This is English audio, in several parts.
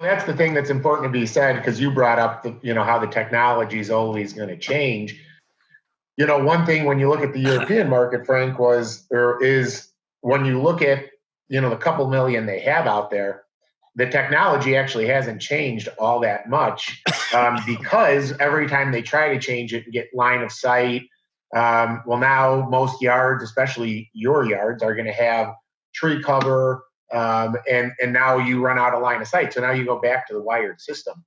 That's the thing that's important to be said because you brought up how the technology is always going to change. One thing when you look at the European market, Frank, is when you look at the couple million they have out there, the technology actually hasn't changed all that much because every time they try to change it and get line of sight, well, now most yards, especially your yards, are going to have tree cover, and now you run out of line of sight. So now you go back to the wired system.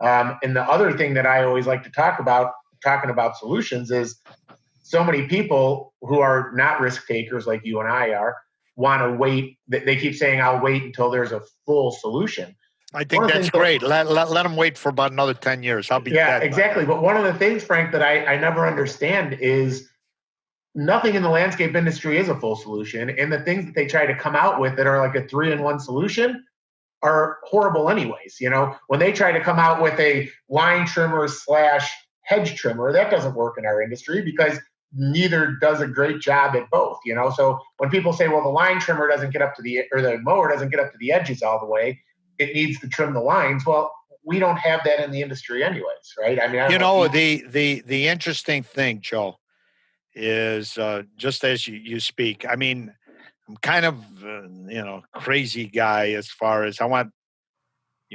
And the other thing that I always like to talk about, talking about solutions, is so many people who are not risk takers like you and I are want to wait. They keep saying, I'll wait until there's a full solution. I think that's great. Let them wait for about another 10 years. I'll be dead. Exactly. But one of the things, Frank, that I never understand is nothing in the landscape industry is a full solution. And the things that they try to come out with that are like a 3-in-1 solution are horrible anyways. When they try to come out with a line trimmer / hedge trimmer, that doesn't work in our industry because neither does a great job at both. So when people say, well, the line trimmer doesn't get up to the mower doesn't get up to the edges all the way, it needs to trim the lines. Well, we don't have that in the industry anyways, right? I mean, the interesting thing, Joe, is just as you speak, I mean, I'm kind of, crazy guy as far as I want,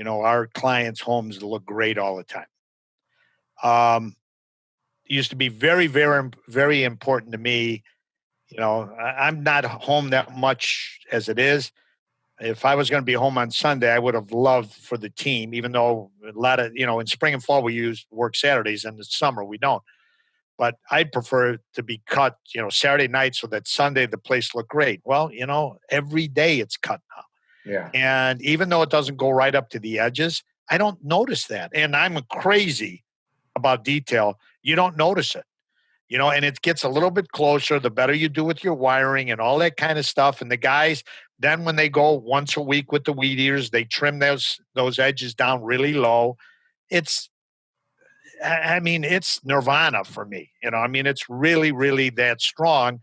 our clients' homes to look great all the time. It used to be very, very, very important to me. I'm not home that much as it is. If I was going to be home on Sunday, I would have loved for the team, even though a lot of, in spring and fall, we work Saturdays, and in the summer we don't. But I'd prefer to be cut, Saturday night so that Sunday the place looked great. Well, every day it's cut now. Yeah. And even though it doesn't go right up to the edges, I don't notice that. And I'm crazy about detail. You don't notice it, and it gets a little bit closer the better you do with your wiring and all that kind of stuff. And the guys, then when they go once a week with the weed eaters, they trim those edges down really low. It's nirvana for me. It's really, really that strong.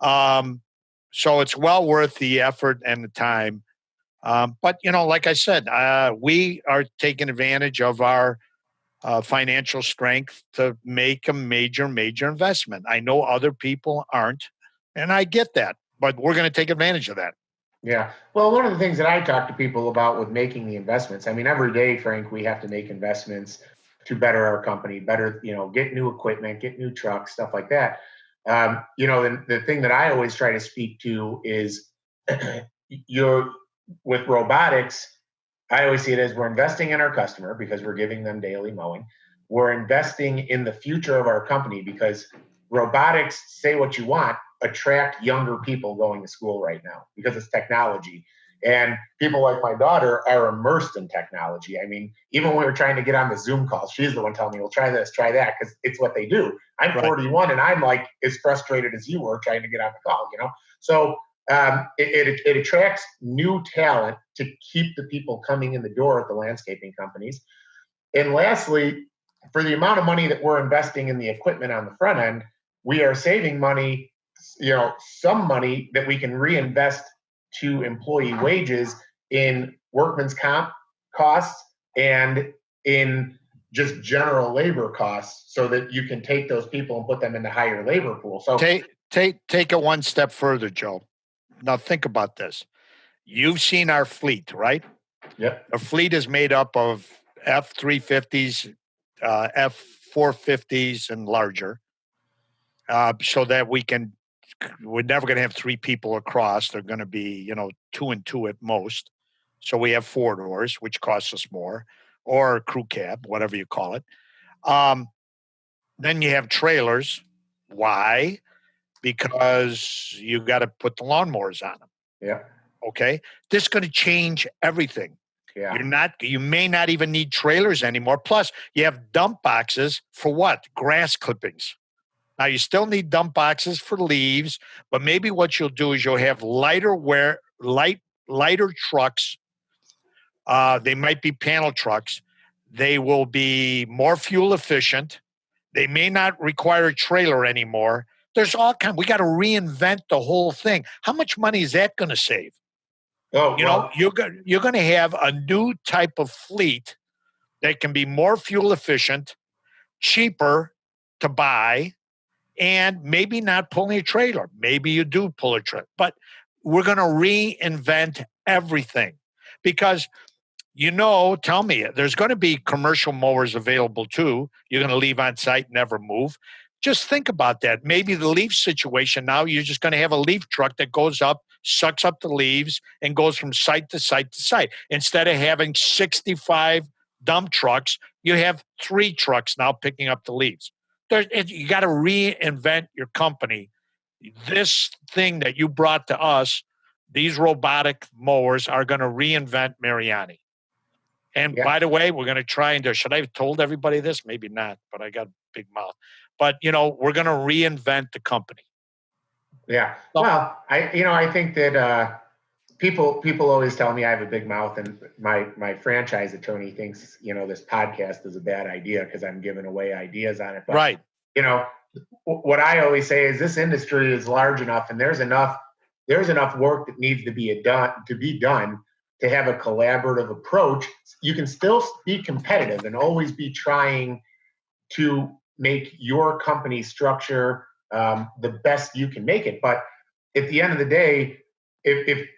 So it's well worth the effort and the time. But, like I said, we are taking advantage of our financial strength to make a major, major investment. I know other people aren't, and I get that, but we're going to take advantage of that. Yeah. Well, one of the things that I talk to people about with making the investments, I mean, every day, Frank, we have to make investments to better our company, get new equipment, get new trucks, stuff like that. The thing that I always try to speak to is with robotics, I always see it as we're investing in our customer because we're giving them daily mowing. We're investing in the future of our company because robotics, say what you want, attract younger people going to school right now because it's technology. And people like my daughter are immersed in technology. I mean, even when we were trying to get on the Zoom calls, she's the one telling me, well, try this, try that, because it's what they do. I'm 41 and I'm like as frustrated as you were trying to get on the call, So it attracts new talent to keep the people coming in the door at the landscaping companies. And lastly, for the amount of money that we're investing in the equipment on the front end, we are saving money, some money that we can reinvest to employee wages in workman's comp costs and in just general labor costs so that you can take those people and put them in the higher labor pool. So take it one step further, Joe. Now think about this. You've seen our fleet, right? Yep. Our fleet is made up of F-350s, F-450s, and larger, so that we're never going to have 3 people across. They're going to be, 2 and 2 at most. So we have 4 doors, which costs us more, or crew cab, whatever you call it. Then you have trailers. Why? Because you got to put the lawnmowers on them. Yeah. Okay. This is going to change everything. Yeah. You may not even need trailers anymore. Plus, you have dump boxes for what? Grass clippings. Now, you still need dump boxes for leaves, but maybe what you'll do is you'll have lighter trucks. They might be panel trucks. They will be more fuel efficient. They may not require a trailer anymore. There's all kinds. We got to reinvent the whole thing. How much money is that going to save? Oh, You know, well, you're going to have a new type of fleet that can be more fuel efficient, cheaper to buy, and maybe not pulling a trailer. Maybe you do pull a trailer, but we're going to reinvent everything because, tell me, there's going to be commercial mowers available too. You're going to leave on site, never move. Just think about that. Maybe the leaf situation now, you're just going to have a leaf truck that goes up, sucks up the leaves, and goes from site to site to site. Instead of having 65 dump trucks, you have 3 trucks now picking up the leaves. You got to reinvent your company. This thing that you brought to us, these robotic mowers, are going to reinvent Mariani. And yeah, by the way, we're going to try and do. Should I have told everybody this? Maybe not, but I got a big mouth. But we're going to reinvent the company. yeah. So, Well, I think that people always tell me I have a big mouth, and my franchise attorney thinks this podcast is a bad idea because I'm giving away ideas on it. But right. you know, what I always say is this industry is large enough, and there's enough work that needs to be done to have a collaborative approach. You can still be competitive and always be trying to make your company structure the best you can make it. But at the end of the day, if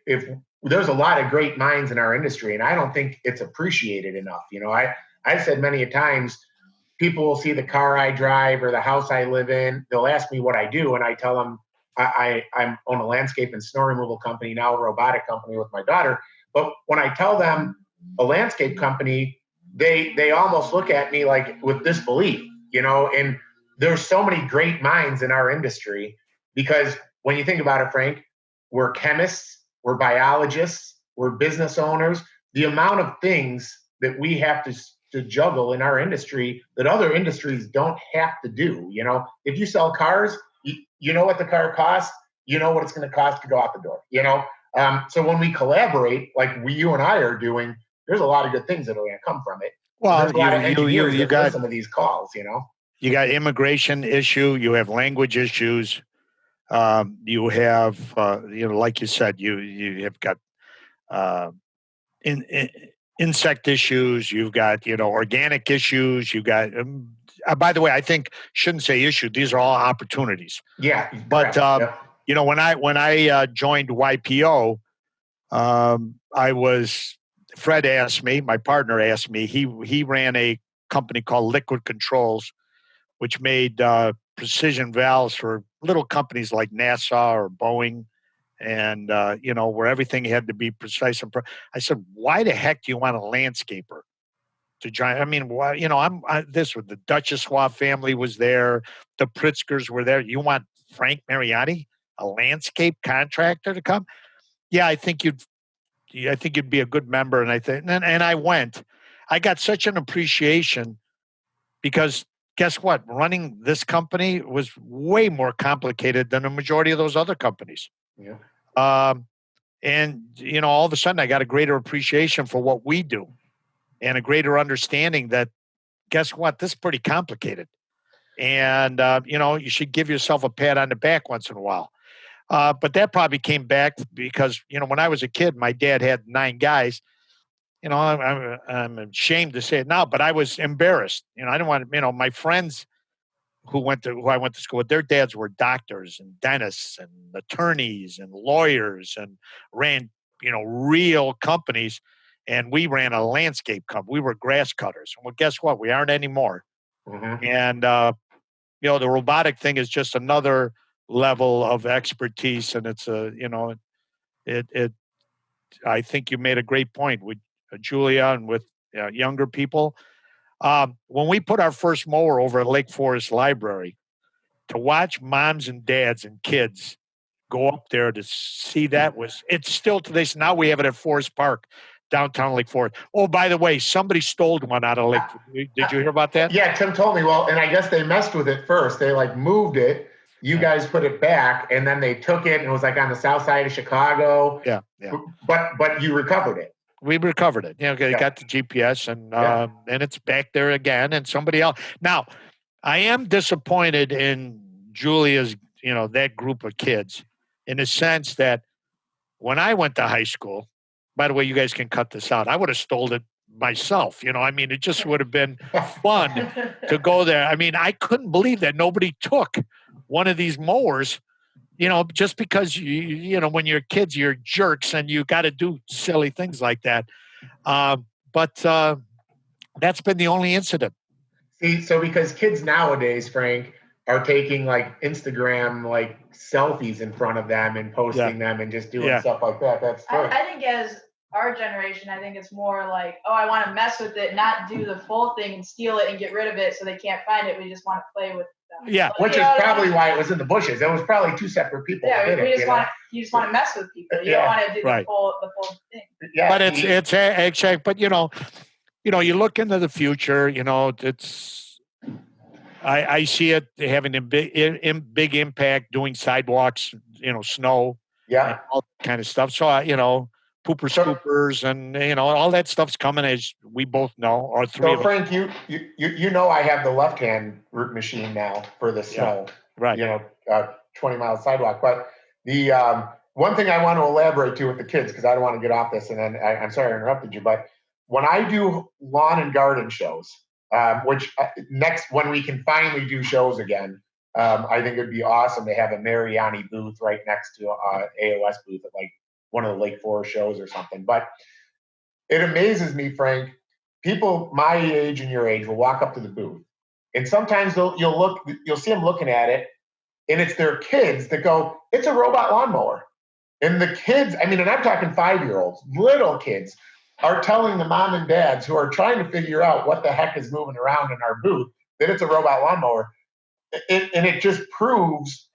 there's a lot of great minds in our industry, and I don't think it's appreciated enough. I've said many a times, people will see the car I drive or the house I live in. They'll ask me what I do, and I tell them I own a landscape and snow removal company, now a robotic company with my daughter. But when I tell them a landscape company, they almost look at me like with disbelief, and there's so many great minds in our industry because when you think about it, Frank, we're chemists, we're biologists, we're business owners. The amount of things that we have to juggle in our industry that other industries don't have to do. If you sell cars, you know what the car costs, you know what it's going to cost to go out the door. So when we collaborate, like you and I are doing, there's a lot of good things that are going to come from it. Well, there's a lot of engineers that got listen to these calls. You got immigration issue. You have language issues. You have, like you said, you have got insect issues. You've got, organic issues. You got. By the way, I think shouldn't say issue. These are all opportunities. Yeah, but yep. when I joined YPO, Fred asked me, my partner asked me. He ran a company called Liquid Controls, which made precision valves for little companies like NASA or Boeing, and where everything had to be precise. I said, why the heck do you want a landscaper to join? I mean, why? This with the Duchess Schwab family was there, the Pritzkers were there. You want Frank Mariani, a landscape contractor, to come? Yeah, I think you'd be a good member. And I went. I got such an appreciation because guess what? Running this company was way more complicated than the majority of those other companies. Yeah. And all of a sudden I got a greater appreciation for what we do and a greater understanding that guess what? This is pretty complicated. And, you should give yourself a pat on the back once in a while. But that probably came back because, when I was a kid, my dad had 9 guys. I'm ashamed to say it now, but I was embarrassed. I didn't want my friends who I went to school with, their dads were doctors and dentists and attorneys and lawyers and ran, real companies. And we ran a landscape company. We were grass cutters. Well, guess what? We aren't anymore. Mm-hmm. And, the robotic thing is just another level of expertise. And it's I think you made a great point with Julia and with younger people. When we put our first mower over at Lake Forest Library, to watch moms and dads and kids go up there to see that it's still to this. Now we have it at Forest Park, downtown Lake Forest. Oh, by the way, somebody stole one out of Lake. Did you hear about that? Yeah, Tim told me. Well, and I guess they messed with it first. They moved it. You guys put it back, and then they took it, and it was on the south side of Chicago. Yeah. But you recovered it. We recovered it. Got the GPS, and it's back there again. And somebody else. Now, I am disappointed in Julia's, that group of kids, in the sense that when I went to high school, by the way, you guys can cut this out. I would have stole it myself. I mean, it just would have been fun to go there. I mean, I couldn't believe that nobody took one of these mowers. Just because when you're kids, you're jerks and you got to do silly things like that. But that's been the only incident. See, so because kids nowadays, Frank, are taking like Instagram like selfies in front of them and posting them and just doing stuff like that. That's I think as our generation, I think it's more like, oh, I want to mess with it, not do the full thing and steal it and get rid of it so they can't find it. We just want to play with them. Yeah, which is probably why it was in the bushes. It was probably two separate people. Yeah, you just want to mess with people. You don't want to do the full thing. Yeah, but it's actually, but you look into the future. It's I see it having a big impact doing sidewalks. Snow. Yeah, all that kind of stuff. So pooper scoopers and all that stuff's coming, as we both know. Or three. So Frank, you I have the left hand root machine now for the snow. Right. 20-mile sidewalk. But the one thing I want to elaborate to with the kids, because I don't want to get off this, and then I'm sorry I interrupted you, but when I do lawn and garden shows, which when we can finally do shows again, I think it'd be awesome to have a Mariani booth right next to AOS booth at like one of the Lake Forest shows or something. But it amazes me, Frank. People my age and your age will walk up to the booth, and sometimes you'll see them looking at it, and it's their kids that go, "It's a robot lawnmower." And the kids, and I'm talking 5-year-olds, little kids, are telling the mom and dads who are trying to figure out what the heck is moving around in our booth that it's a robot lawnmower. And it just proves,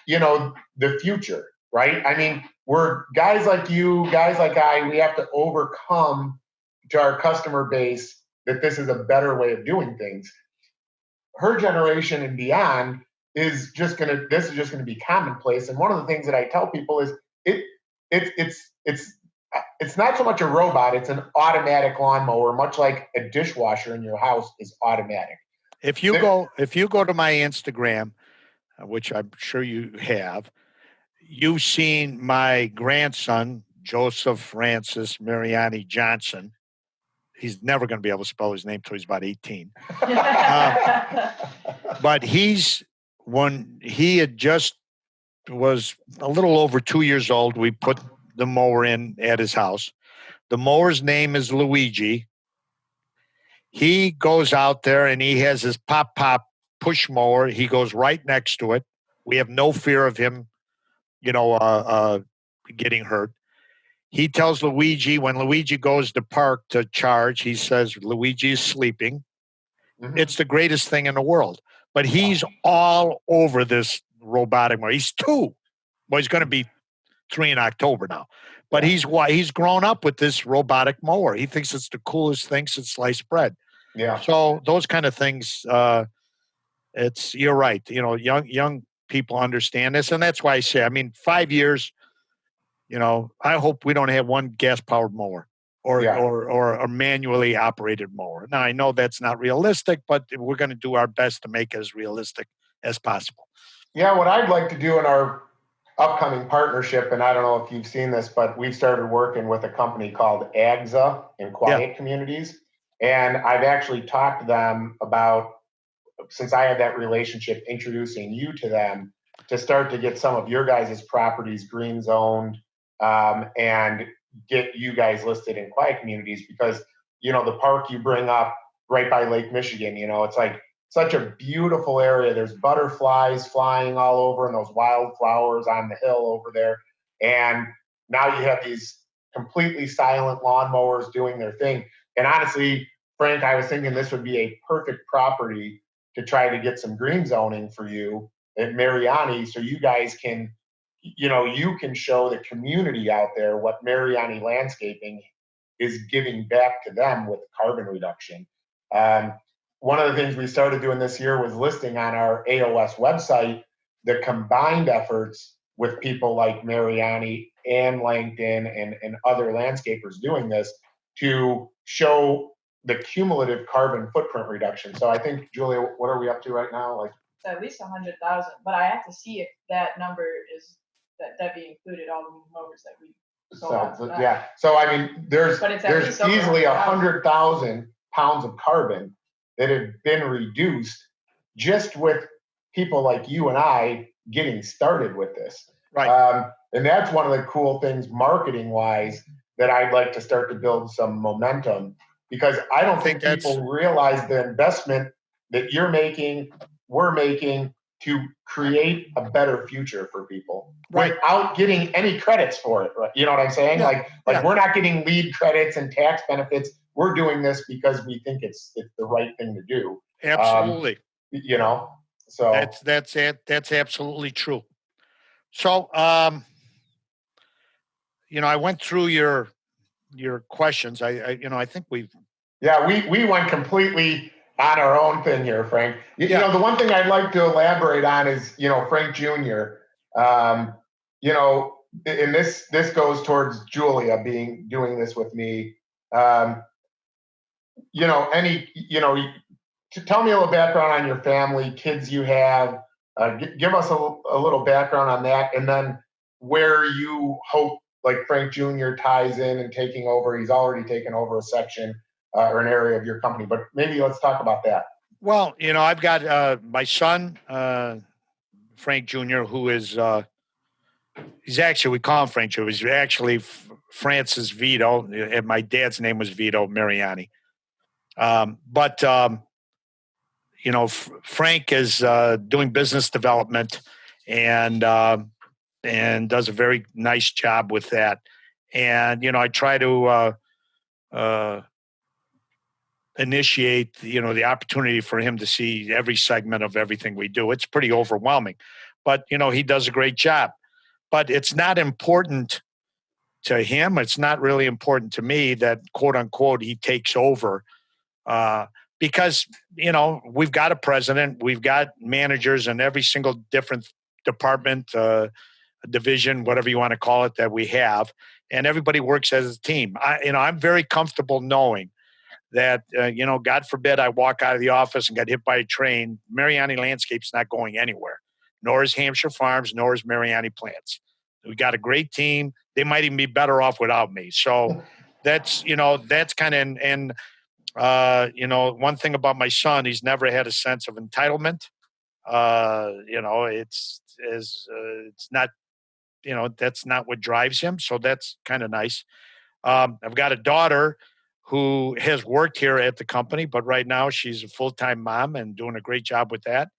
the future, right? We're guys like you, guys like we have to overcome to our customer base that this is a better way of doing things. Her generation and beyond this is just going to be commonplace. And one of the things that I tell people is it's not so much a robot, it's an automatic lawnmower, much like a dishwasher in your house is automatic. If you go to my Instagram, which I'm sure you have, you've seen my grandson, Joseph Francis Mariani Johnson. He's never going to be able to spell his name until he's about 18. But when he had just was a little over 2 years old, we put the mower in at his house. The mower's name is Luigi. He goes out there and he has his pop push mower. He goes right next to it. We have no fear of him, getting hurt. He tells Luigi, when Luigi goes to park to charge, he says Luigi is sleeping. Mm-hmm. It's the greatest thing in the world. But he's all over this robotic mower. He's 2. Well, he's going to be 3 in October now. But he's grown up with this robotic mower. He thinks it's the coolest thing since sliced bread. Yeah. So those kind of things, you're right. Young people understand this, and that's why I say, 5 years. I hope we don't have one gas-powered mower or a manually operated mower. Now I know that's not realistic, but we're going to do our best to make it as realistic as possible. Yeah, what I'd like to do in our upcoming partnership, and I don't know if you've seen this, but we've started working with a company called AGZA in Quiet Communities. And I've actually talked to them about, since I had that relationship, introducing you to them to start to get some of your guys' properties green zoned and get you guys listed in Quiet Communities, because, the park you bring up right by Lake Michigan, it's like such a beautiful area. There's butterflies flying all over and those wildflowers on the hill over there. And now you have these completely silent lawnmowers doing their thing. And honestly, Frank, I was thinking this would be a perfect property to try to get some green zoning for you at Mariani, so you guys can, you can show the community out there what Mariani Landscaping is giving back to them with carbon reduction. One of the things we started doing this year was listing on our AOS website the combined efforts with people like Mariani and Langdon and other landscapers doing this to show the cumulative carbon footprint reduction. So I think, Julia, what are we up to right now? Like at least 100,000, but I have to see if that number is that be included all the mowers that we So yeah. So I mean, there's But it's at least over easily 100,000. 100,000 pounds of carbon that have been reduced just with people like you and I getting started with this. Right. And that's one of the cool things marketing wise that I'd like to start to build some momentum, because I don't think people realize the investment that you're making, we're making, to create a better future for people, Right. without getting any credits for it. Right? You know what I'm saying? Yeah. Like we're not getting lead credits and tax benefits. We're doing this because we think it's the right thing to do. Absolutely. You know, so that's it. That's absolutely true. So, I went through your questions. I think we've. Yeah, we went completely on our own thing here, Frank. You know, the one thing I'd like to elaborate on is, Frank Jr. And this goes towards Julia doing this with me. Tell me a little background on your family, kids you have. Give us a little background on that, and then where you hope, like Frank Jr. ties in and taking over. He's already taken over a section or an area of your company, but maybe let's talk about that. Well, I've got my son, Frank Jr., who is he's actually, we call him Frank Jr. He's actually Francis Vito, and my dad's name was Vito Mariani. Frank is doing business development and does a very nice job with that. And I try to initiate the opportunity for him to see every segment of everything we do. It's pretty overwhelming, but he does a great job. But it's not important to him. It's not really important to me that, quote unquote, he takes over. Because, we've got a president, we've got managers in every single different department, division, whatever you want to call it, that we have, and everybody works as a team. I'm very comfortable knowing that, God forbid I walk out of the office and got hit by a train, Mariani Landscape's not going anywhere, nor is Hampshire Farms, nor is Mariani Plants. We got a great team. They might even be better off without me. So that's kind of, and one thing about my son, he's never had a sense of entitlement. It's not, that's not what drives him. So that's kind of nice. I've got a daughter who has worked here at the company, but right now she's a full-time mom and doing a great job with that.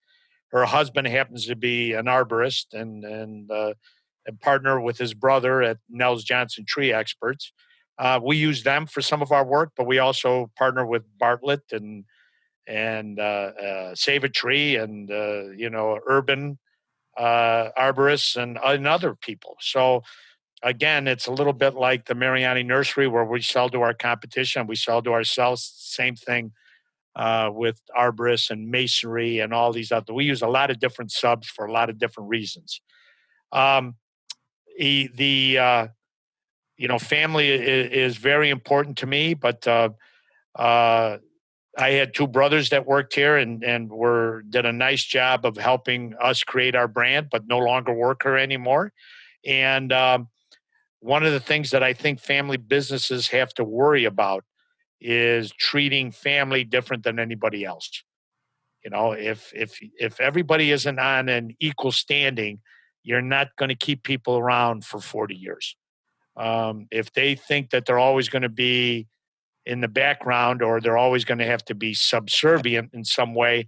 Her husband happens to be an arborist and partner with his brother at Nels Johnson Tree Experts. We use them for some of our work, but we also partner with Bartlett and Save a Tree and urban arborists and other people. So again, it's a little bit like the Mariani Nursery, where we sell to our competition, we sell to ourselves. Same thing with arborists and masonry and all these other. We use a lot of different subs for a lot of different reasons. Family is very important to me, but I had two brothers that worked here and did a nice job of helping us create our brand, but no longer work here anymore. And one of the things that I think family businesses have to worry about is treating family different than anybody else. If everybody isn't on an equal standing, you're not going to keep people around for 40 years. If they think that they're always going to be in the background or they're always going to have to be subservient in some way,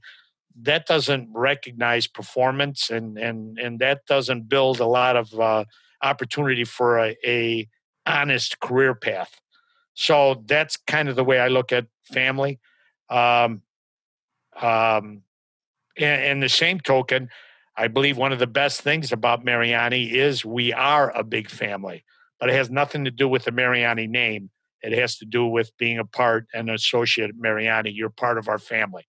that doesn't recognize performance and that doesn't build a lot of opportunity for a honest career path. So that's kind of the way I look at family. And the same token, I believe one of the best things about Mariani is we are a big family, but it has nothing to do with the Mariani name. It has to do with being a part and associate of Mariani. You're part of our family.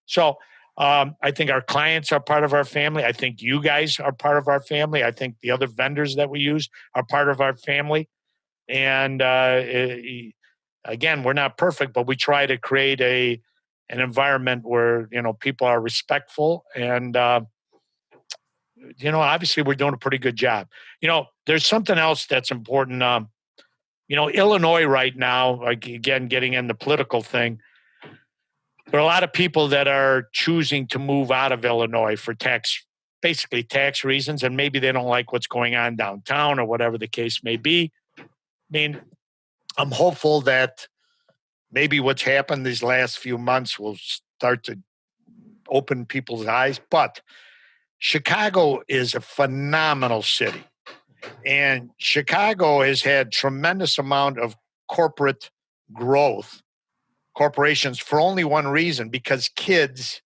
So I think our clients are part of our family. I think you guys are part of our family. I think the other vendors that we use are part of our family. And again, we're not perfect, but we try to create an environment where, people are respectful and, obviously we're doing a pretty good job. There's something else that's important. Illinois right now, like again, getting in the political thing, there are a lot of people that are choosing to move out of Illinois for basically tax reasons, and maybe they don't like what's going on downtown or whatever the case may be. I mean, I'm hopeful that maybe what's happened these last few months will start to open people's eyes. But Chicago is a phenomenal city. And Chicago has had tremendous amount of corporate growth, corporations, for only one reason, because kids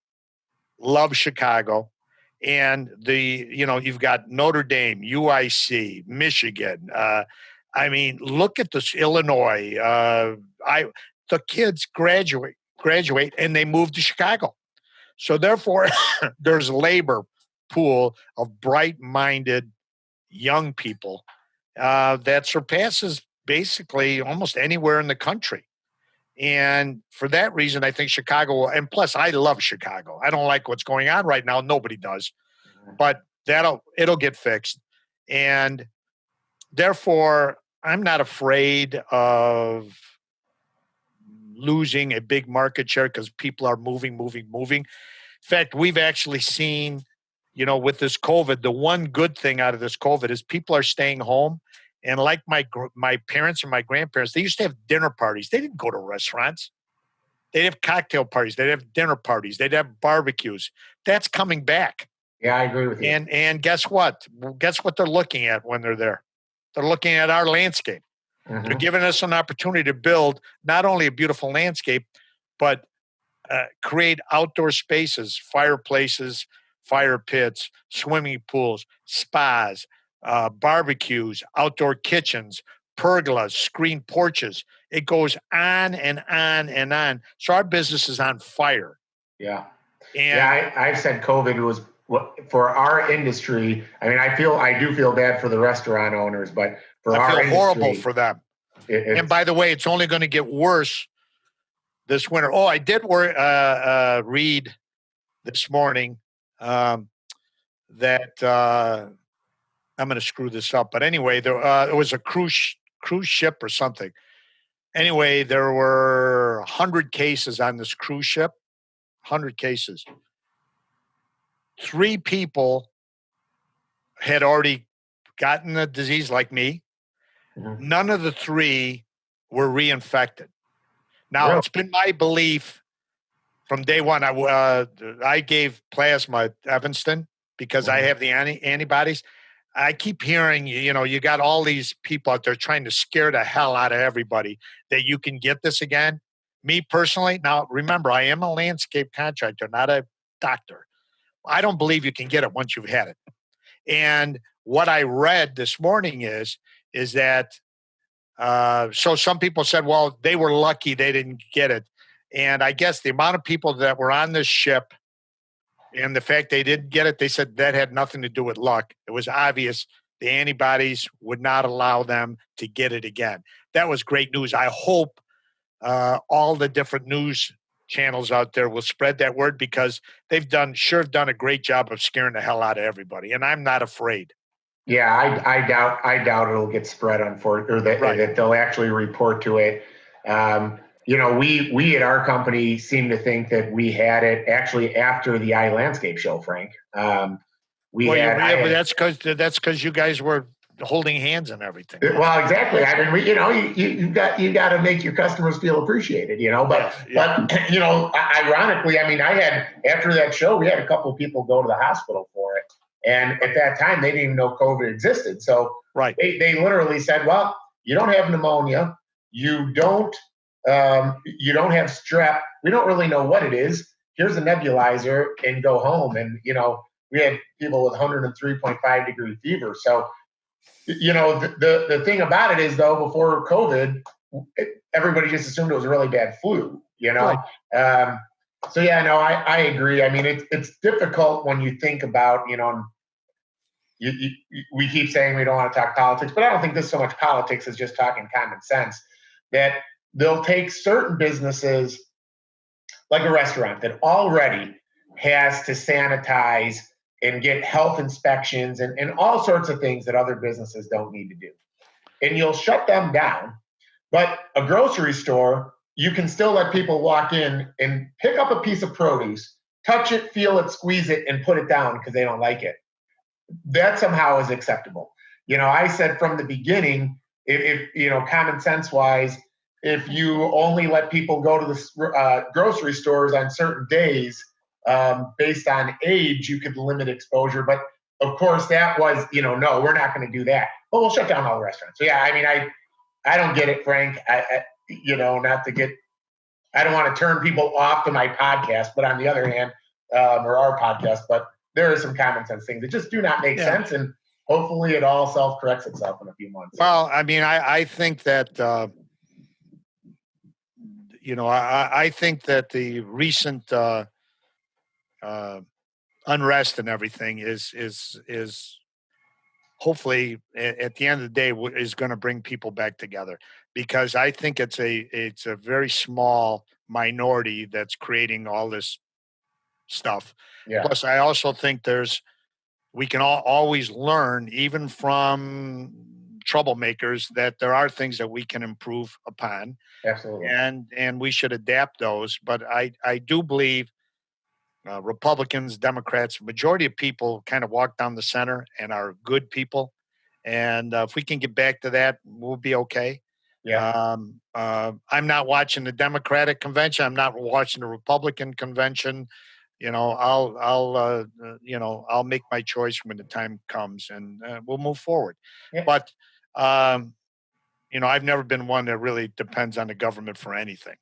love Chicago. And you've got Notre Dame, UIC, Michigan. Look at this, Illinois. The kids graduate, and they move to Chicago. So therefore, there's labor pool of bright-minded young people that surpasses basically almost anywhere in the country. And for that reason, I think Chicago, and plus I love Chicago. I don't like what's going on right now. Nobody does, but it'll get fixed. And therefore, I'm not afraid of losing a big market share because people are moving. In fact, we've actually seen, with this COVID, the one good thing out of this COVID is people are staying home. And like my parents and my grandparents, they used to have dinner parties. They didn't go to restaurants. They'd have cocktail parties. They'd have dinner parties. They'd have barbecues. That's coming back. Yeah, I agree with you. And guess what? Guess what they're looking at when they're there? They're looking at our landscape. Mm-hmm. They're giving us an opportunity to build not only a beautiful landscape, but create outdoor spaces, fireplaces, fire pits, swimming pools, spas, barbecues, outdoor kitchens, pergolas, screen porches. It goes on and on and on. So our business is on fire. Yeah. I've said COVID was for our industry. I mean, I do feel bad for the restaurant owners, but I feel horrible for them. And by the way, it's only going to get worse this winter. Oh, I did read this morning that I'm going to screw this up, but anyway, there was a cruise ship or something. Anyway, there were 100 cases on this cruise ship. 100 cases. 3 people had already gotten the disease, like me. Mm-hmm. None of the 3 were reinfected. Now, It's been my belief from day one. I gave plasma at Evanston because I have the antibodies. I keep hearing, you got all these people out there trying to scare the hell out of everybody that you can get this again. Me personally, now remember, I am a landscape contractor, not a doctor. I don't believe you can get it once you've had it. And what I read this morning is that, so some people said, well, they were lucky they didn't get it. And I guess the amount of people that were on this ship and the fact they didn't get it, they said that had nothing to do with luck. It was obvious the antibodies would not allow them to get it again. That was great news. I hope all the different news channels out there will spread that word because they've done a great job of scaring the hell out of everybody. And I'm not afraid. Yeah, I doubt it'll get spread or that they'll actually report to it. We at our company seem to think that we had it actually after the iLandscape show, Frank. But that's because you guys were holding hands and everything. Well, exactly. I mean, you got to make your customers feel appreciated, But ironically, I mean, after that show, we had a couple of people go to the hospital for it, and at that time, they didn't even know COVID existed. So they literally said, "Well, you don't have pneumonia, you don't have strep. We don't really know what it is. Here's a nebulizer, and go home." And we had people with 103.5 degree fever. So. The thing about it is, though, before COVID, everybody just assumed it was a really bad flu, Right. I agree. I mean, it's difficult when you think about, we keep saying we don't want to talk politics, but I don't think this is so much politics as just talking common sense, that they'll take certain businesses like a restaurant that already has to sanitize and get health inspections and all sorts of things that other businesses don't need to do. And you'll shut them down But a grocery store, you can still let people walk in and pick up a piece of produce, touch it, feel it, squeeze it, and put it down because they don't like it. That somehow is acceptable. I said from the beginning, if common sense wise, if you only let people go to the grocery stores on certain days based on age, you could limit exposure. But of course, that was, no, we're not going to do that. But we'll shut down all the restaurants. So yeah, I mean, I don't get it, Frank. Not to get, I don't want to turn people off to my podcast, but on the other hand, or our podcast, but there are some common sense things that just do not make sense. And hopefully it all self-corrects itself in a few months. Well, I mean, I think that, I think that the recent unrest and everything is hopefully at the end of the day is going to bring people back together, because I think it's a very small minority that's creating all this stuff. Yeah. Plus, I also think we can always learn, even from troublemakers, that there are things that we can improve upon. Absolutely. And we should adapt those. But I do believe Republicans, Democrats, majority of people kind of walk down the center and are good people. And if we can get back to that, we'll be okay. Yeah. I'm not watching the Democratic convention. I'm not watching the Republican convention. I'll make my choice when the time comes, and we'll move forward. Yeah. But I've never been one that really depends on the government for anything.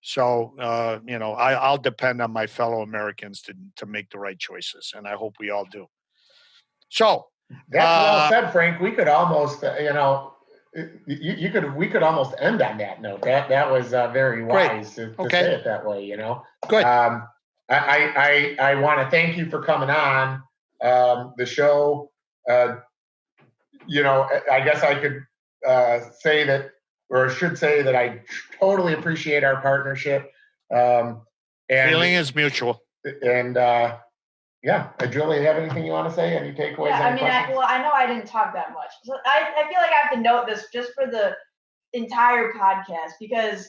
So I'll depend on my fellow Americans to make the right choices, and I hope we all do. So that's well said, Frank. We could almost, we could almost end on that note. That was very wise to say it that way. Good. I want to thank you for coming on the show. I guess I could say that, or should say that I totally appreciate our partnership. And feeling is mutual. And Julie, have anything you want to say? Any takeaways? Yeah, I know I didn't talk that much. So I feel like I have to note this just for the entire podcast, because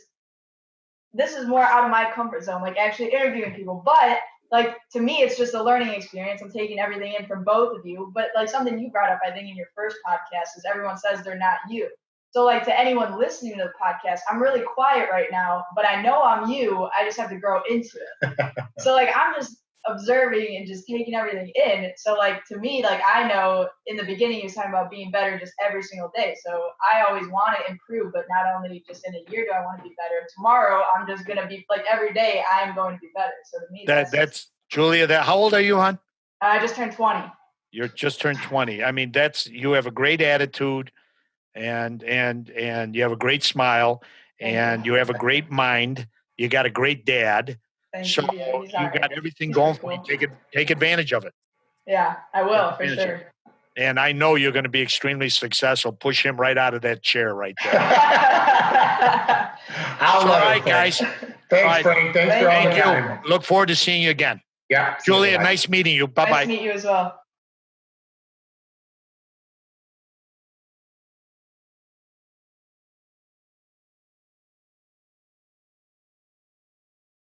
this is more out of my comfort zone, like actually interviewing people. But like, to me, it's just a learning experience. I'm taking everything in from both of you. But like something you brought up, I think in your first podcast, is everyone says they're not you. So like, to anyone listening to the podcast, I'm really quiet right now, but I know I'm you. I just have to grow into it. So like, I'm just observing and just taking everything in. So like, to me, like, I know in the beginning he was talking about being better just every single day. So I always want to improve, but not only just in a year do I want to be better. Tomorrow I'm just going to be like, every day I'm going to be better. So to me, that's Julia. How old are you, hon? I just turned 20. You're just turned 20. I mean, you have a great attitude, and you have a great smile, and you have a great mind. You got a great dad. Thank so you. You got everything going for you. Take advantage of it. Yeah, I will, for sure. And I know you're going to be extremely successful. Push him right out of that chair right there. All right, guys. Thanks, Frank. Thanks for all the time. Look forward to seeing you again. Yeah. Julia, nice meeting you. Bye-bye. Nice to meet you as well.